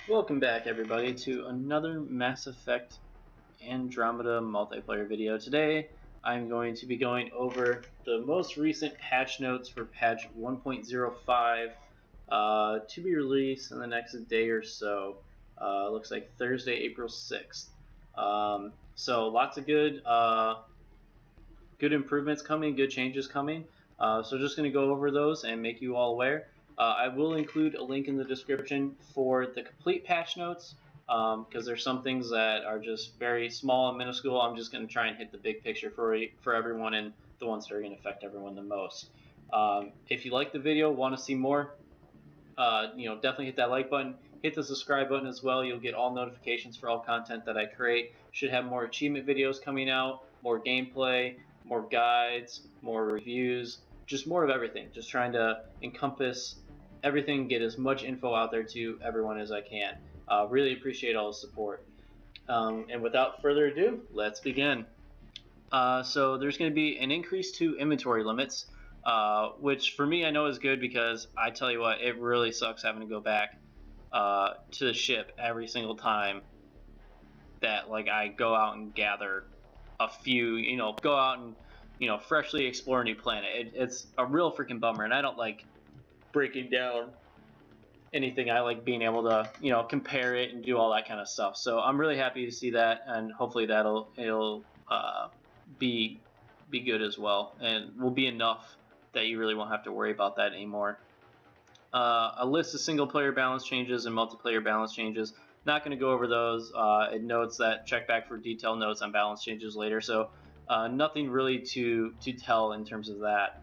Welcome back, everybody, to another Mass Effect Andromeda multiplayer video. Today, I'm going to be going over the most recent patch notes for patch 1.05 to be released in the next day or so. Looks like Thursday, April 6th. So lots of good improvements coming, good changes coming. So just going to go over those and make you all aware. I will include a link in the description for the complete patch notes because there's some things that are just very small and minuscule. I'm just going to try and hit the big picture for everyone and the ones that are going to affect everyone the most. If you like the video, want to see more, definitely hit that like button. Hit the subscribe button as well. You'll get all notifications for all content that I create. Should have more achievement videos coming out, more gameplay, more guides, more reviews, just more of everything. Just trying to encompass everything, get as much info out there to everyone as I can. Really appreciate all the support. And without further ado, let's begin. So there's going to be an increase to inventory limits, which for me I know is good because I tell you what, it really sucks having to go back to the ship every single time that I go out and gather a few, go out and freshly explore a new planet. It's a real freaking bummer, and I don't like breaking down anything. I like being able to compare it and do all that kind of stuff. So I'm really happy to see that, and hopefully it'll be good as well, and will be enough that you really won't have to worry about that anymore. A list of single player balance changes and multiplayer balance changes. Not going to go over those. It notes that check back for detailed notes on balance changes later, so nothing really to tell in terms of that.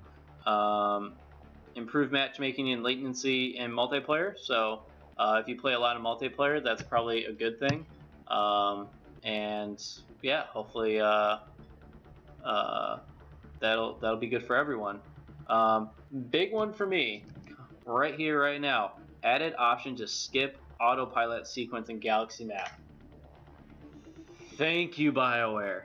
Improved matchmaking and latency in multiplayer, so if you play a lot of multiplayer, that's probably a good thing. And yeah, hopefully that'll be good for everyone. Big one for me, right here, right now. Added option to skip autopilot sequence in Galaxy Map. Thank you, BioWare.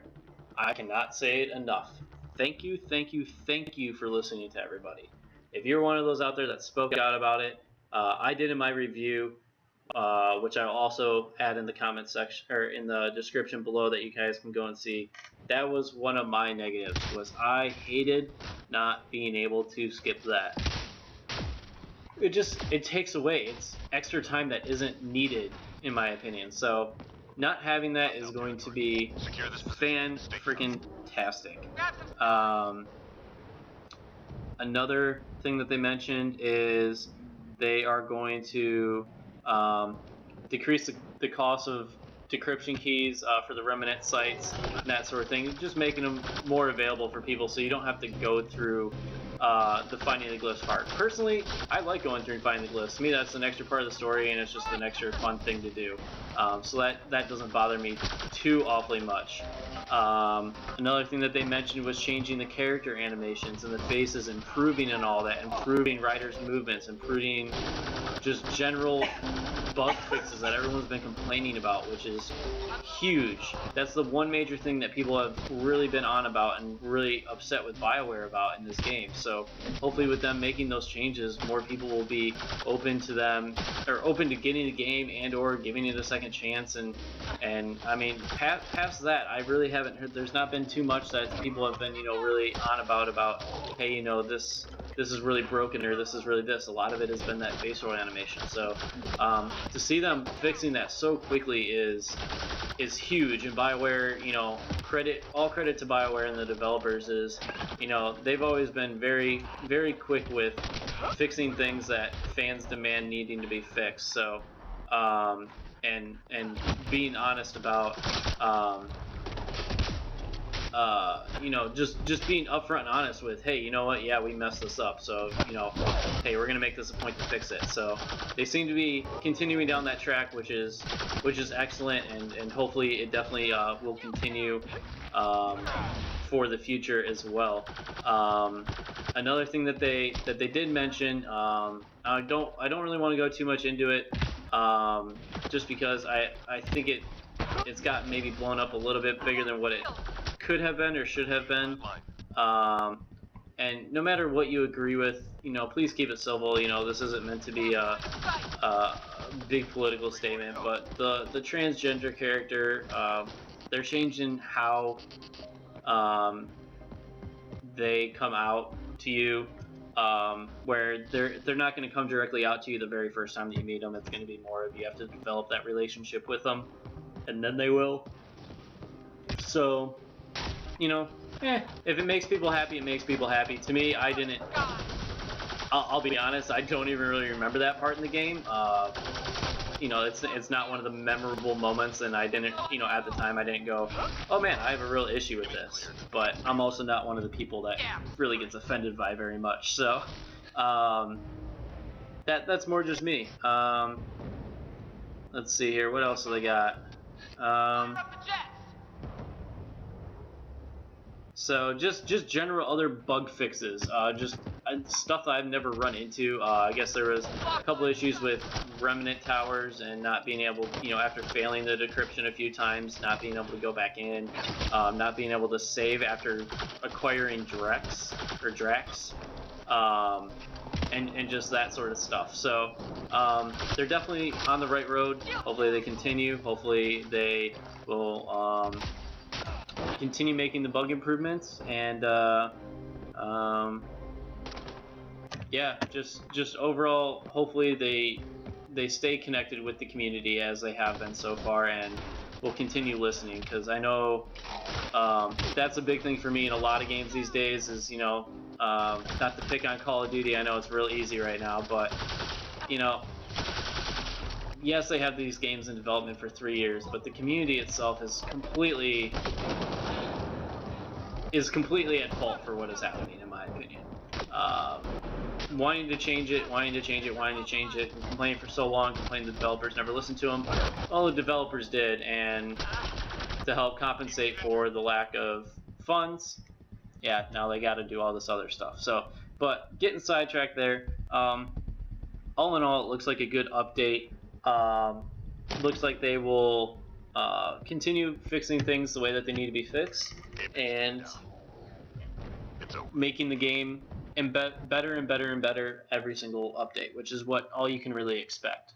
I cannot say it enough. Thank you, thank you, thank you for listening to everybody. If you're one of those out there that spoke out about it, I did in my review, which I'll also add in the comment section or in the description below that you guys can go and see. That was one of my negatives. Was I hated not being able to skip that. It takes away. It's extra time that isn't needed, in my opinion. So not having that is going to be fan-freaking-tastic. Another thing that they mentioned is they are going to decrease the cost of decryption keys for the remnant sites and that sort of thing, just making them more available for people so you don't have to go through the finding the glyphs part. Personally, I like going through and finding the glyphs. To me, that's an extra part of the story, and it's just an extra fun thing to do. So that doesn't bother me too awfully much. Another thing that they mentioned was changing the character animations and the faces, improving and all that, improving writers' movements, improving just general bug fixes that everyone's been complaining about, which is huge. That's the one major thing that people have really been on about and really upset with BioWare about in this game. So hopefully with them making those changes, more people will be open to them, or open to getting the game and or giving it a second chance. And I mean, past that, I really haven't heard. There's not been too much that people have been really on about hey, this is really broken, or this is really this. A lot of it has been that facial animation. So to see them fixing that so quickly is huge. And BioWare, all credit to BioWare and the developers is, they've always been very, very quick with fixing things that fans demand needing to be fixed. So and being honest about just being upfront and honest with, hey, you know what, yeah, we messed this up, so hey, we're gonna make this a point to fix it. So they seem to be continuing down that track, which is excellent, and hopefully it definitely will continue for the future as well. Another thing that they did mention, I don't really want to go too much into it, just because I think it's got maybe blown up a little bit bigger than what it could have been or should have been. And no matter what you agree with, please keep it civil. This isn't meant to be a big political statement, but the transgender character, they're changing how they come out to you, where they're not going to come directly out to you the very first time that you meet them. It's going to be more of you have to develop that relationship with them, and then they will. So, you know, if it makes people happy, it makes people happy. To me, I didn't. I'll be honest, I don't even really remember that part in the game. You know, it's not one of the memorable moments, and I didn't, you know, at the time I didn't go, oh man, I have a real issue with this. But I'm also not one of the people that really gets offended by very much. So that's more just me. Let's see here, what else do they got? So just general other bug fixes, just stuff that I've never run into. I guess there was a couple issues with remnant towers and not being able, you know, after failing the decryption a few times, not being able to go back in, not being able to save after acquiring Drex, and just that sort of stuff. So they're definitely on the right road. Hopefully they continue. Hopefully they will continue making the bug improvements, and yeah, just overall, hopefully they stay connected with the community as they have been so far, and will continue listening, because I know that's a big thing for me in a lot of games these days. Is, you know, not to pick on Call of Duty, I know it's real easy right now, but you know, yes, they have these games in development for 3 years, but the community itself is completely at fault for what is happening, in my opinion. Wanting to change it, and complaining for so long, complaining the developers never listened to them. Well, the developers did, and to help compensate for the lack of funds, yeah, now they got to do all this other stuff. So, but getting sidetracked there. All in all, it looks like a good update. Looks like they will continue fixing things the way that they need to be fixed, and making the game better and better and better every single update, which is what all you can really expect.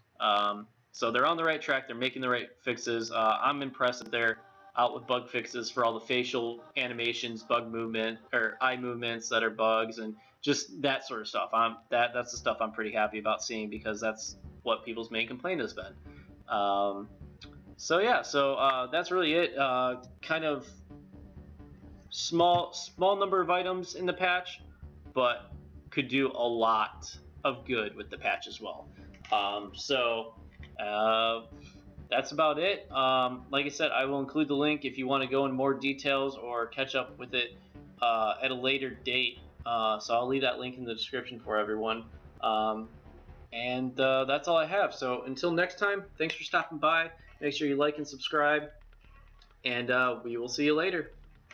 So they're on the right track. They're making the right fixes. I'm impressed that they're out with bug fixes for all the facial animations, bug movement, or eye movements that are bugs, and just that sort of stuff. That's the stuff I'm pretty happy about seeing, because that's what people's main complaint has been. So yeah, so that's really it. Kind of small number of items in the patch, but could do a lot of good with the patch as well. That's about it. Like I said, I will include the link if you want to go in more details or catch up with it at a later date. So I'll leave that link in the description for everyone. And that's all I have. So until next time, thanks for stopping by. Make sure you like and subscribe, and we will see you later.